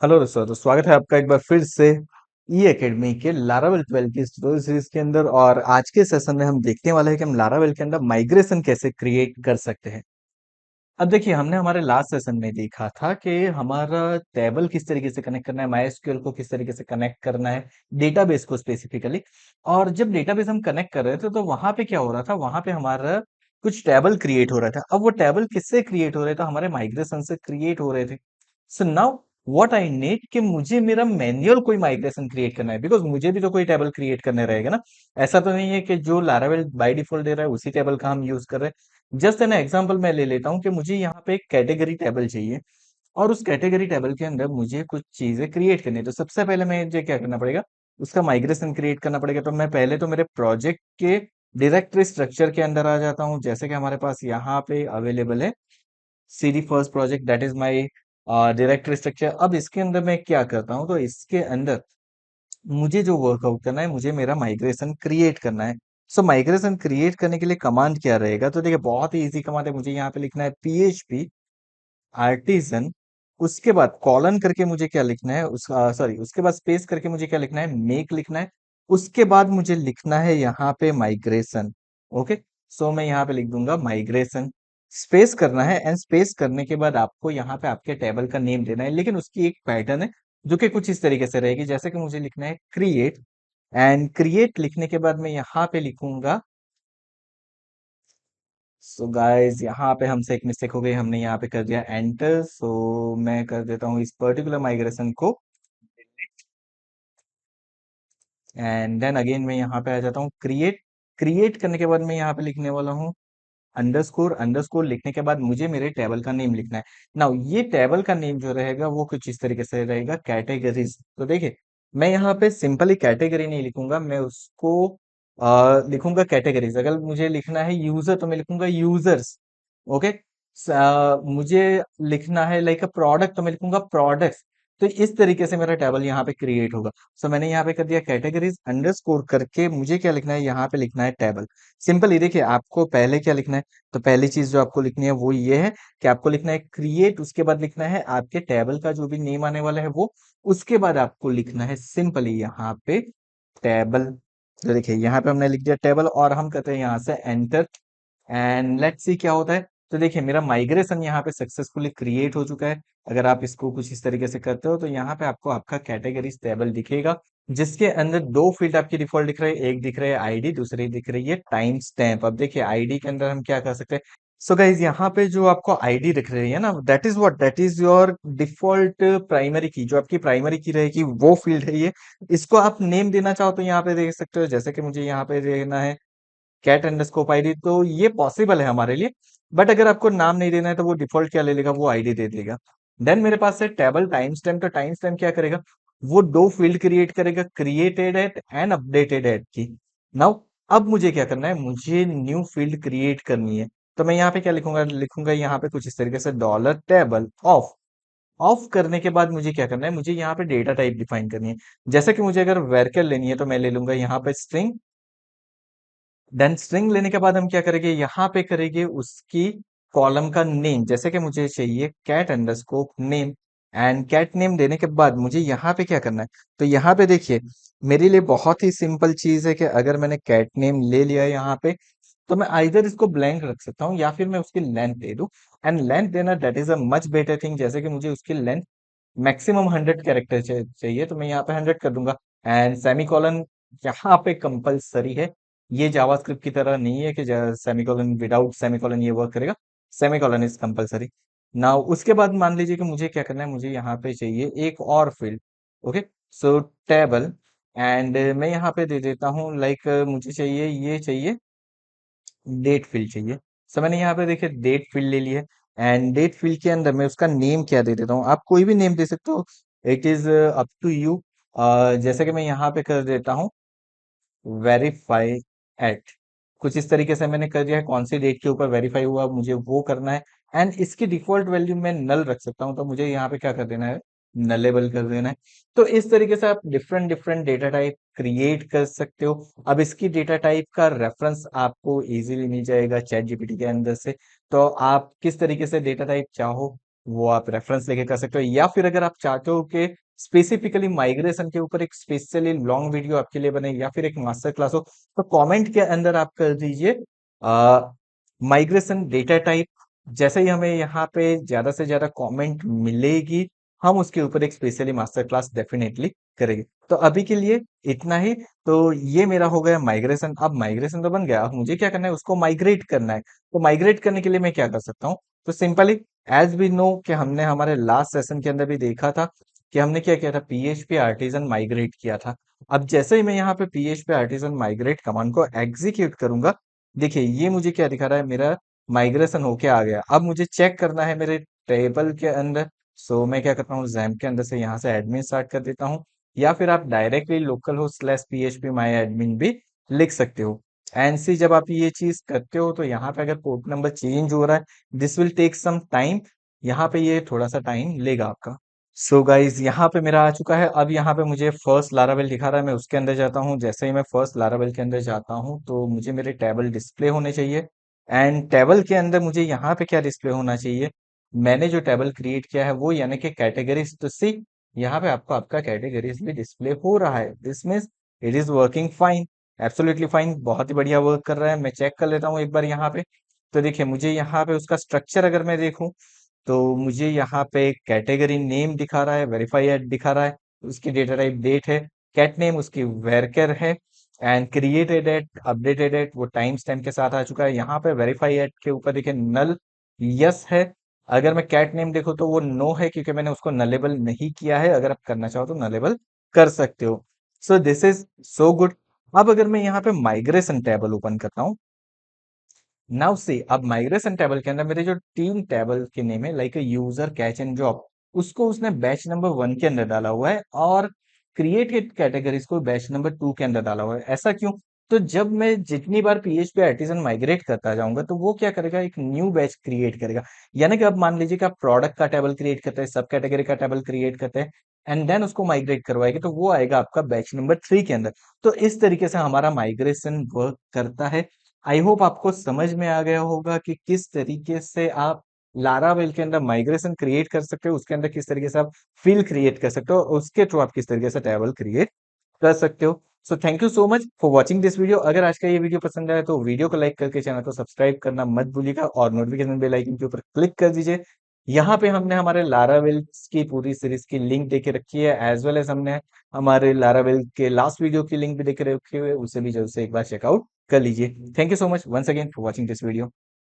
Hello sir, तो स्वागत है आपका एक बार फिर से ई एकेडमी के लारावेल 12 की स्टोरी सीरीज के अंदर। और आज के सेशन में हम देखने वाले हैं कि हम लारावेल के अंदर माइग्रेशन कैसे क्रिएट कर सकते हैं। अब देखिए, हमने हमारे लास्ट सेशन में देखा था कि हमारा टेबल किस तरीके से कनेक्ट करना है, माईएसक्यूएल को किस तरीके से कनेक्ट करना है, डेटाबेस को स्पेसिफिकली। और जब डेटाबेस हम कनेक्ट कर रहे थे तो वहां पे क्या हो रहा था, वहां पे हमारा कुछ टेबल क्रिएट हो रहा था। अब वो टेबल किससे क्रिएट हो रहे थे, हमारे माइग्रेशन से क्रिएट हो रहे थे। So now what I need कि मुझे मेरा मैन्युअल कोई माइग्रेशन क्रिएट करना है, बिकॉज मुझे भी तो कोई टेबल क्रिएट करने रहेगा ना। ऐसा तो नहीं है कि जो लारावेल बाय डिफॉल्ट दे रहा है उसी टेबल का हम यूज कर रहे हैं। जस्ट एन एग्जांपल मैं ले लेता हूँ कि मुझे यहाँ पे एक कैटेगरी टेबल चाहिए, और उस कैटेगरी टेबल के अंदर मुझे कुछ चीजें क्रिएट करनी है। तो सबसे पहले मुझे क्या करना पड़ेगा, उसका माइग्रेशन क्रिएट करना पड़ेगा। तो मैं पहले तो मेरे प्रोजेक्ट के डायरेक्टरी स्ट्रक्चर के अंदर आ जाता हूँ, जैसे कि हमारे पास यहाँ पे अवेलेबल है CD first project, that is my directory structure. अब इसके अंदर मैं क्या करता हूँ, तो इसके अंदर मुझे जो वर्कआउट करना है, मुझे मेरा माइग्रेशन क्रिएट करना है। सो माइग्रेशन क्रिएट करने के लिए कमांड क्या रहेगा, तो देखिए बहुत ही इजी कमांड है। मुझे यहाँ पे लिखना है PHP आर्टिजन, उसके बाद कॉलन करके मुझे क्या लिखना है, सॉरी, उसके बाद स्पेस करके मुझे क्या लिखना है, मेक लिखना है। उसके बाद मुझे लिखना है यहाँ पे माइग्रेशन। ओके, सो मैं यहाँ पे लिख दूंगा माइग्रेशन, स्पेस करना है। एंड स्पेस करने के बाद आपको यहाँ पे आपके टेबल का नेम देना है, लेकिन उसकी एक पैटर्न है जो कि कुछ इस तरीके से रहेगी। जैसे कि मुझे लिखना है क्रिएट, एंड क्रिएट लिखने के बाद मैं यहाँ पे लिखूंगा। सो गाइस, यहाँ पे हमसे एक मिस्टेक हो गई, हमने यहाँ पे कर दिया एंटर। सो मैं कर देता हूँ इस पर्टिकुलर माइग्रेशन को, एंड देन अगेन मैं यहाँ पे आ जाता हूँ क्रिएट। क्रिएट करने के बाद मैं यहाँ पे लिखने वाला हूँ अंडरस्कोर। अंडरस्कोर लिखने के बाद मुझे मेरे टेबल का नेम लिखना है। नाउ ये टेबल का नेम जो रहेगा वो कुछ इस तरीके से रहेगा, कैटेगरीज। तो देखिए, मैं यहाँ पे सिंपली कैटेगरी नहीं लिखूंगा, मैं उसको लिखूंगा कैटेगरीज। अगर मुझे लिखना है यूजर तो मैं लिखूंगा यूजर्स। ओके, मुझे लिखना है लाइक अ प्रोडक्ट तो मैं लिखूंगा प्रोडक्ट्स। तो इस तरीके से मेरा टेबल यहाँ पे क्रिएट होगा। सो मैंने यहाँ पे कर दिया कैटेगरीज, अंडरस्कोर करके मुझे क्या लिखना है, यहाँ पे लिखना है टेबल। सिंपल ही देखिए, आपको पहले क्या लिखना है, तो पहली चीज जो आपको लिखनी है वो ये है कि आपको लिखना है क्रिएट, उसके बाद लिखना है आपके टेबल का जो भी नेम आने वाला है वो, उसके बाद आपको लिखना है सिंपली यहाँ पे टेबल। तो देखिए, यहाँ पे हमने लिख दिया टेबल, और हम कहते हैं यहाँ से एंटर, एंड लेट्स सी क्या होता है। तो देखिए, मेरा माइग्रेशन यहाँ पे सक्सेसफुली क्रिएट हो चुका है। अगर आप इसको कुछ इस तरीके से करते हो तो यहाँ पे आपको आपका कैटेगरीज टेबल दिखेगा, जिसके अंदर दो फील्ड आपकी डिफॉल्ट दिख रहे हैं। एक दिख रहा है आईडी, दूसरी दिख रही है टाइम स्टैम्प। अब देखिए, आईडी के अंदर हम क्या कर सकते हैं। सो गाइज, यहाँ पे जो आपको आईडी दिख रही है ना, that is what, that is your default primary की। जो आपकी प्राइमरी की रहेगी वो फील्ड है ये। इसको आप नेम देना चाहो तो यहाँ पे देख सकते हो, जैसे कि मुझे यहाँ पे देना है कैट अंडरस्कोप आईडी, तो ये पॉसिबल है हमारे लिए। बट अगर आपको नाम नहीं देना है तो वो डिफॉल्ट क्या ले लेगा, वो आईडी दे देगा। देन मेरे पास है टेबल टाइम स्टैम्प। तो टाइम स्टैम्प क्या करेगा, वो दो फील्ड क्रिएट करेगा, created at and updated at की। नाउ अब मुझे क्या करना है, मुझे न्यू फील्ड क्रिएट करनी है। तो मैं यहाँ पे क्या लिखूंगा, लिखूंगा यहाँ पे कुछ इस तरीके से डॉलर टेबल ऑफ। ऑफ करने के बाद मुझे क्या करना है, मुझे यहाँ पे डेटा टाइप डिफाइन करनी है। जैसे कि मुझे अगर वेरिएबल लेनी है तो मैं ले लूंगा यहाँ पे स्ट्रिंग। देन स्ट्रिंग लेने के बाद हम क्या करेंगे, यहाँ पे करेंगे उसकी कॉलम का नेम। जैसे कि मुझे चाहिए cat underscore name, and cat name देने के बाद मुझे यहाँ पे क्या करना है, तो यहाँ पे देखिए, मेरे लिए बहुत ही सिंपल चीज है कि अगर मैंने कैट नेम ले लिया यहाँ पे, तो मैं आइदर इसको ब्लैंक रख सकता हूँ या फिर मैं उसकी लेंथ दे दूं। एंड लेंथ देना that is a much better thing. जैसे कि मुझे उसकी लेंथ मैक्सिमम 100 कैरेक्टर चाहिए, तो मैं यहाँ पे 100 कर दूंगा। एंड सेमी कॉलन यहाँ पे कंपलसरी है। ये जावास्क्रिप्ट की तरह नहीं है कि semi colon, without semi colon ये वर्क करेगा। Semi colon is compulsory. Now उसके बाद मान लीजिए कि मुझे क्या करना है, मुझे यहाँ पे चाहिए एक और field. Okay, so table, and मैं यहाँ पे दे देता हूँ लाइक मुझे चाहिए, ये चाहिए डेट फील्ड चाहिए। सो मैंने यहाँ पे देखिए डेट फील्ड ले लिया, एंड डेट फील्ड के अंदर मैं उसका नेम क्या दे देता हूँ, आप कोई भी नेम दे सकते हो, it is up to you. जैसे कि मैं यहाँ पे कर देता हूँ वेरीफाई एट। कुछ इस तरीके से मैंने कर दिया है, कौन सी डेट के ऊपर वेरीफाई हुआ मुझे वो करना है। एंड इसकी डिफॉल्ट वैल्यू मैं नल रख सकता हूँ, तो मुझे यहाँ पे क्या कर देना है, नलेबल कर देना है। तो इस तरीके से आप different different data type create कर सकते हो। अब इसकी डेटा टाइप का रेफरेंस आपको इजीली मिल जाएगा चैट जीपीटी के अंदर से। तो आप किस तरीके से डेटा टाइप चाहो वो आप रेफरेंस लेके कर सकते हो, या फिर अगर आप चाहते हो कि स्पेसिफिकली माइग्रेशन के ऊपर एक स्पेशली लॉन्ग वीडियो आपके लिए बने या फिर एक मास्टर क्लास हो, तो कमेंट के अंदर आप कर दीजिए माइग्रेशन डेटा टाइप। जैसे ही हमें यहाँ पे ज्यादा से ज्यादा कमेंट मिलेगी, हम उसके ऊपर एक स्पेशली मास्टर क्लास डेफिनेटली करेंगे। तो अभी के लिए इतना ही। तो ये मेरा हो गया माइग्रेशन। अब माइग्रेशन तो बन गया, अब मुझे क्या करना है, उसको माइग्रेट करना है। तो माइग्रेट करने के लिए मैं क्या कर सकता हूँ, तो सिंपली एज वी नो कि हमने हमारे लास्ट सेशन के अंदर भी देखा था कि हमने क्या किया था, पीएचपी आर्टिजन माइग्रेट किया था। अब जैसे ही मैं यहाँ पे पीएचपी आर्टिजन माइग्रेट कमांड को एग्जीक्यूट करूंगा, देखिए ये मुझे क्या दिखा रहा है, मेरा माइग्रेशन होके आ गया। अब मुझे चेक करना है मेरे टेबल के अंदर। सो मैं क्या करता हूँ, जैम के अंदर से यहाँ से एडमिन स्टार्ट कर देता हूँ, या फिर आप directly local host slash PHP माई एडमिन भी लिख सकते हो। एनसी जब आप ये चीज करते हो, तो यहाँ पे अगर पोर्ट नंबर चेंज हो रहा है, this will take some time, यहाँ पे ये थोड़ा सा टाइम लेगा आपका। सो गाइज यहाँ पे मेरा आ चुका है। अब यहाँ पे मुझे फर्स्ट लारावेल दिखा रहा है, मैं उसके अंदर जाता हूँ। जैसे ही मैं फर्स्ट लारावेल के अंदर जाता हूँ, तो मुझे मेरे टेबल डिस्प्ले होने चाहिए। एंड टेबल के अंदर मुझे यहाँ पे क्या डिस्प्ले होना चाहिए, मैंने जो टेबल क्रिएट किया है वो, यानी कि कैटेगरीज। तो सी यहाँ पे आपको आपका कैटेगरीज भी डिस्प्ले हो रहा है। This means it is working fine, absolutely fine, बहुत ही बढ़िया वर्क कर रहा है। मैं चेक कर लेता हूँ एक बार यहाँ पे। तो देखिए मुझे यहाँ पे उसका स्ट्रक्चर अगर मैं देखूँ, तो मुझे यहाँ पे कैटेगरी नेम दिखा रहा है, वेरीफाई एट दिखा रहा है, उसकी डेटा टाइप डेट है, कैट नेम उसकी वेरकर है, and created at updated at वो टाइम स्टैम्प के साथ आ चुका है। यहाँ पे वेरीफाई एट के ऊपर देखिए नल यस है। अगर मैं कैट नेम देखूँ तो वो नो है, क्योंकि मैंने उसको नलेबल नहीं किया है। अगर आप करना चाहो तो नलेबल कर सकते हो। So this is so good. अब अगर मैं यहाँ पे माइग्रेशन टेबल ओपन करता हूँ, नाउ सी, अब माइग्रेशन टेबल के अंदर मेरे जो तीन टेबल के नेम है, like user catch and job, उसको उसने बैच नंबर 1 के अंदर डाला हुआ है, और क्रिएटेड कैटेगरीज को बैच नंबर 2 के अंदर डाला हुआ है। ऐसा क्यों? तो जब मैं जितनी बार पीएचपी आर्टिजन माइग्रेट करता जाऊंगा, तो वो क्या करेगा, एक न्यू बैच क्रिएट करेगा। यानी कि अब मान लीजिए कि आप प्रोडक्ट का टेबल क्रिएट करते हैं, सब कैटेगरी का टेबल क्रिएट करते हैं, एंड देन उसको माइग्रेट करवाएगा, तो वो आएगा आपका बैच नंबर 3 के अंदर। तो इस तरीके से हमारा माइग्रेशन वर्क करता है। आई होप आपको समझ में आ गया होगा कि किस तरीके से आप लारावेल के अंदर माइग्रेशन क्रिएट कर सकते हो, उसके अंदर किस तरीके से आप फील्ड क्रिएट कर सकते हो, और उसके थ्रू आप किस तरीके से टेबल क्रिएट कर सकते हो। So thank you so much for watching this video. अगर आज का ये वीडियो पसंद आया तो वीडियो को लाइक करके चैनल को सब्सक्राइब करना मत भूलिएगा, और नोटिफिकेशन बेल आइकन के ऊपर क्लिक कर दीजिए। यहाँ पे हमने हमारे लारावेल की पूरी सीरीज की लिंक देके रखी है, एज वेल एज हमने हमारे लारावेल के लास्ट वीडियो की लिंक भी देके रखी हुई है, उसे भी जल्द से एक बार चेकआउट कर लीजिए। Thank you so much once again for watching this video.